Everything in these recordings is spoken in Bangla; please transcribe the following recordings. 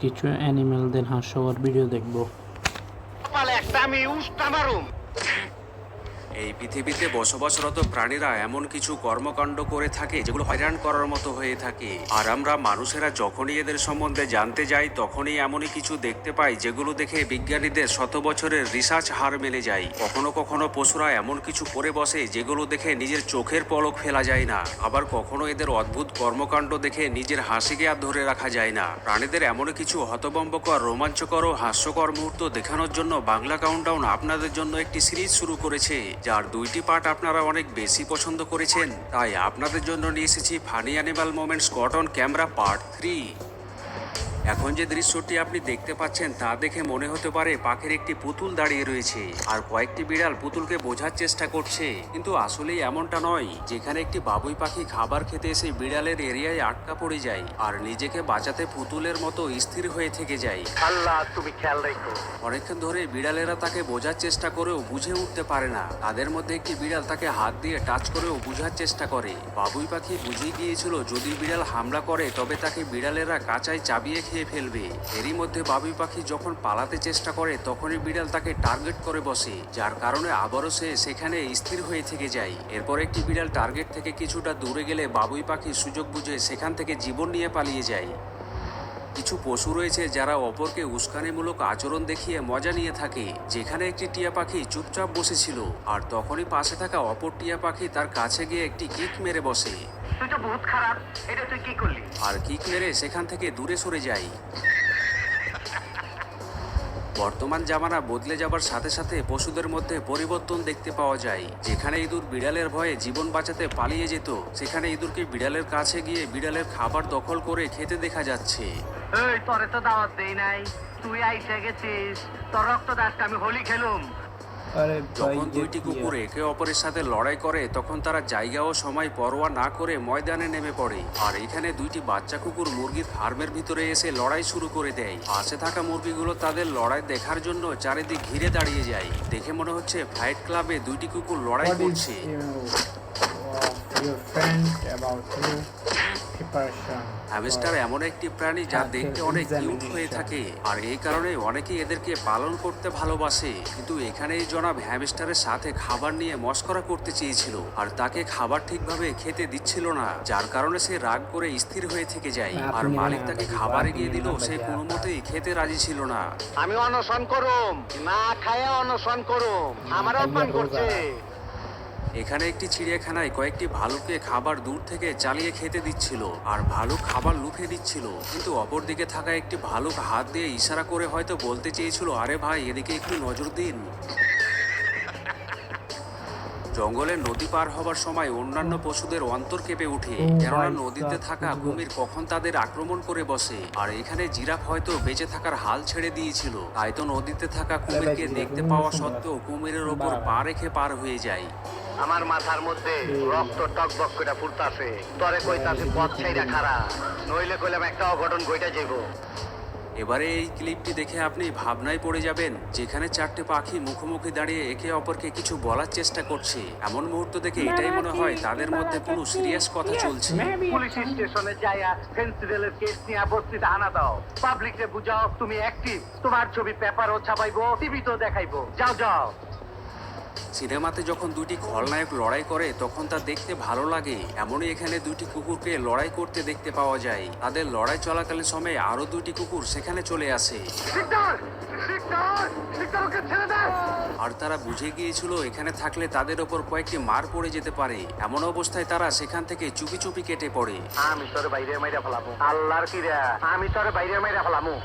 কিছু অ্যানিমেলদের হাস্যকর ভিডিও দেখব। এই পৃথিবীতে বসবাসরত প্রাণীরা এমন কিছু কর্মকাণ্ড করে থাকে যেগুলো হয়রান করার মতো হয়ে থাকে, আর আমরা মানুষেরা যখনই এদের সম্বন্ধে জানতে যাই তখনই এমনই কিছু দেখতে পাই যেগুলো দেখে বিজ্ঞানীদের শত বছরের রিসার্চ হার মেনে যায়। কখনো কখনো পশুরা এমন কিছু করে বসে যেগুলো দেখে নিজের চোখের পলক ফেলা যায় না, আবার কখনো এদের অদ্ভুত কর্মকাণ্ড দেখে নিজের হাসিকে আর ধরে রাখা যায় না। প্রাণীদের এমন কিছু হতভম্বকর, রোমাঞ্চকর ও হাস্যকর মুহূর্ত দেখানোর জন্য বাংলা কাউন্টডাউন আপনাদের জন্য একটি সিরিজ শুরু করেছে, যার 2টি পার্ট আপনারা অনেক বেশি পছন্দ করেছেন। তাই আপনাদের জন্য নিয়ে এসেছি funny animal moments caught on camera part 3। এখন যে দৃশ্যটি আপনি দেখতে পাচ্ছেন তা দেখে মনে হতে পারে পাখির একটি পুতুল দাঁড়িয়ে রয়েছে আর কয়েকটি বিড়াল পুতুলকে বোঝার চেষ্টা করছে, কিন্তু আসলেই এমনটা নয়। যেখানে একটি বাবুই পাখি খাবার খেতে এসে বিড়ালের এরিয়ায় আটকা পড়ে যায় আর নিজেকে বাঁচাতে পুতুলের মতো স্থির হয়ে থেকে যায়। আল্লাহ তুমি খেয়াল রেখো। অনেকক্ষণ ধরে বিড়ালেরা তাকে বোঝার চেষ্টা করেও বুঝে উঠতে পারে না। তাদের মধ্যে একটি বিড়াল তাকে হাত দিয়ে টাচ করেও বোঝার চেষ্টা করে। বাবুই পাখি বুঝে গিয়েছিল যদি বিড়াল হামলা করে তবে তাকে বিড়ালেরা কাঁচায় চাবিয়ে খেয়ে ফেলবে। এরই মধ্যে বাবুই পাখি যখন পালাতে চেষ্টা করে তখনই বিড়াল তাকে টার্গেট করে বসে, যার কারণে আবারও সে সেখানে স্থির হয়ে থেকে যায়। এরপর একটি বিড়াল টার্গেট থেকে কিছুটা দূরে গেলে বাবুই পাখি সুযোগ বুঝে সেখান থেকে জীবন নিয়ে পালিয়ে যায়। কিছু পশু রয়েছে যারা অপরকে উস্কানিমূলক আচরণ দেখিয়ে মজা নিয়ে থাকে। যেখানে একটি টিয়া পাখি চুপচাপ বসেছিল আর তখনই পাশে থাকা অপর টিয়া পাখি তার কাছে গিয়ে একটি কিক মেরে বসে। তুই তো বহুত খারাপ, এটা তুই কি করলি? আর কিক মেরে সেখান থেকে দূরে সরে যায়। বর্তমান জামানা বদলে যাবার সাথে সাথে পশুদের মধ্যে পরিবর্তন দেখতে পাওয়া যায়। যেখানে ইঁদুর বিড়ালের ভয়ে জীবন বাঁচাতে পালিয়ে যেত, সেখানে ইঁদুরকে বিড়ালের কাছে গিয়ে বিড়ালের খাবার দখল করে খেতে দেখা যাচ্ছে। এই তোরে তো দাওয়াত দেই নাই, তুই আইসে গেছিস, তোর রক্ত দাসকে আমি হোলি খেলুম। যখন দুইটি কুকুর একে অপরের সাথে লড়াই করে তখন তারা জায়গা ও সময় পরোয়া না করে ময়দানে নেমে পড়ে। আর এখানে দুইটি বাচ্চা কুকুর মুরগির ফার্মের ভিতরে এসে লড়াই শুরু করে দেয়। পাশে থাকা মুরগিগুলো তাদের লড়াই দেখার জন্য চারিদিক ঘিরে দাঁড়িয়ে যায়। দেখে মনে হচ্ছে ফাইট ক্লাবে দুইটি কুকুর লড়াই করছে। হ্যামস্টার এমন একটি প্রাণী যা দেখতে অনেক কিউট হয়ে থাকে, আর এই কারণে অনেকেই এদেরকে পালন করতে ভালোবাসে। কিন্তু এখানেই জনাব হ্যামস্টারের সাথে খাবার নিয়ে মশকরা করতে চেয়েছিল আর তাকে খাবার ঠিকভাবে খেতে দিচ্ছিল না, যার কারণে সে রাগ করে স্থির হয়ে থেকে যায়। আর মালিক তাকে খাবার এগিয়ে দিল, সে কোনো মতেই খেতে রাজি ছিল না। আমি অনশন করুম, না খায়া অনশন করুম, আমার অপমান করছে। এখানে একটি চিড়িয়াখানায় কয়েকটি ভালুককে খাবার দূর থেকে চালিয়ে খেতে দিচ্ছিল আর ভালুক খাবার লুফে দিচ্ছিল, কিন্তু অপরদিকে থাকা একটি ভালুক হাত দিয়ে ইশারা করে হয়তো বলতে চেয়েছিল, আরে ভাই এদিকে একটু নজর দিন। জঙ্গলে নদী পার হবার সময় অন্যান্য পশুদের অন্তর কেঁপে ওঠে, কেননা নদীতে থাকা কুমির কখন তাদের আক্রমণ করে বসে। আর এখানে জিরাফ হয়তো বেঁচে থাকার হাল ছেড়ে দিয়েছিল, তাই তো নদীতে থাকা কুমিরকে দেখতে পাওয়া সত্ত্বেও কুমিরের ওপর পা রেখে পার হয়ে যায়। আমার মাথার মধ্যে রক্ত টকবক করে ফুটতাছে, তরে কইতাছে পথ ছাইরা খারা, নইলে কইলাম একটা অঘটন ঘইটা যাইব। এবারে এই ক্লিপটি দেখে আপনি ভাবনায় পড়ে যাবেন, যেখানে চারটে পাখি মুখোমুখি দাঁড়িয়ে একে অপরকে কিছু বলার চেষ্টা করছে। এমন মুহূর্ত দেখে এটাই মনে হয় তাদের মধ্যে কোনো সিরিয়াস কথা চলছে। পুলিশ স্টেশনে যাইয়া ফেন্সিডেলের কেস নিয়ে বস্তিতে আনা দাও, পাবলিকরে বুঝাও তুমি অ্যাক্টিভ, তোমার ছবি পেপারও ছাপাইবো, টিভিতেও দেখাইবো, যাও যাও। সিনেমাতে যখন দুটি খলনায়ক লড়াই করে তখন তা দেখতে ভালো লাগে, এমনই এখানে দুটি কুকুরকে লড়াই করতে দেখতে পাওয়া যায়। তাদের লড়াই চলাকালীন সময়ে আরো দুটি কুকুর সেখানে চলে আসে আর তারা বুঝে গিয়েছিল এখানে থাকলে তাদের ওপর কয়েকটি মার পড়ে যেতে পারে। এমন অবস্থায় তারা সেখান থেকে চুপি চুপি কেটে পড়ে। আমি তোর বাইরে মাইরা ফেলামু, আল্লাহর কিরা, আমি তোর বাইরে মাইরা ফেলামু।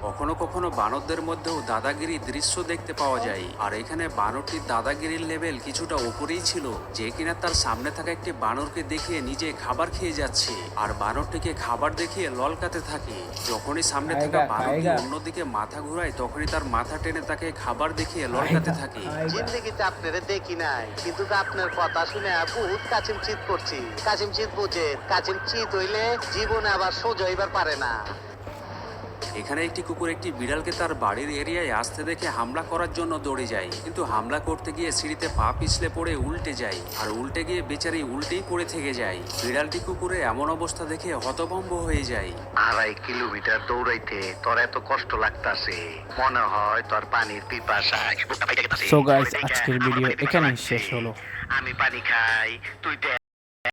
কখনো কখনো বানরদের মধ্যেও দাদাগিরি দৃশ্য দেখতে পাওয়া যায়, আর এখানে বানরটির দাদাগিরির লেভেল কিছুটা উপরেই ছিল, যে কিনা তার সামনে থাকা একটি বানরকে দেখিয়ে নিজে খাবার খেয়ে যাচ্ছে আর বানরটিকে খাবার দেখিয়ে ললকাতে থাকে। যখনই সামনে থাকা বানরটি অন্যদিকে মাথা ঘুরায় তখনই তার মাথা টেনে তাকে খাবার দেখিয়ে ললকাতে থাকে। জিন্দগিতে আপনারা দেখি নাই, কিন্তু আপনার কথা শুনে বহুত কাচিম চিত করছি। কাচিম চিত বুঝে, কাচিম চিত হইলে জীবনে আবার সোজা হইবার পারে না। এখানে একটি কুকুর একটি বিড়ালকে তার বাড়ির এরিয়ায় আসতে দেখে হামলা করার জন্য দৌড়ে যায়, কিন্তু হামলা করতে গিয়ে সিঁড়িতে পা পিছলে পড়ে উল্টে যায়, আর উল্টে গিয়ে বেচারি উল্টেই পড়ে থেকে যায়। বিড়ালটি কুকুরের এমন অবস্থা দেখে হতভম্ব হয়ে যায়। 2.5 কিলোমিটার দৌড়াইতে তোর এত কষ্ট লাগতাছে, মনে হয় তোর পানির পিপাসা। সো গাইস, আজকের ভিডিও এখানেই শেষ হলো। আমি পানি খাই, তুই দেখ।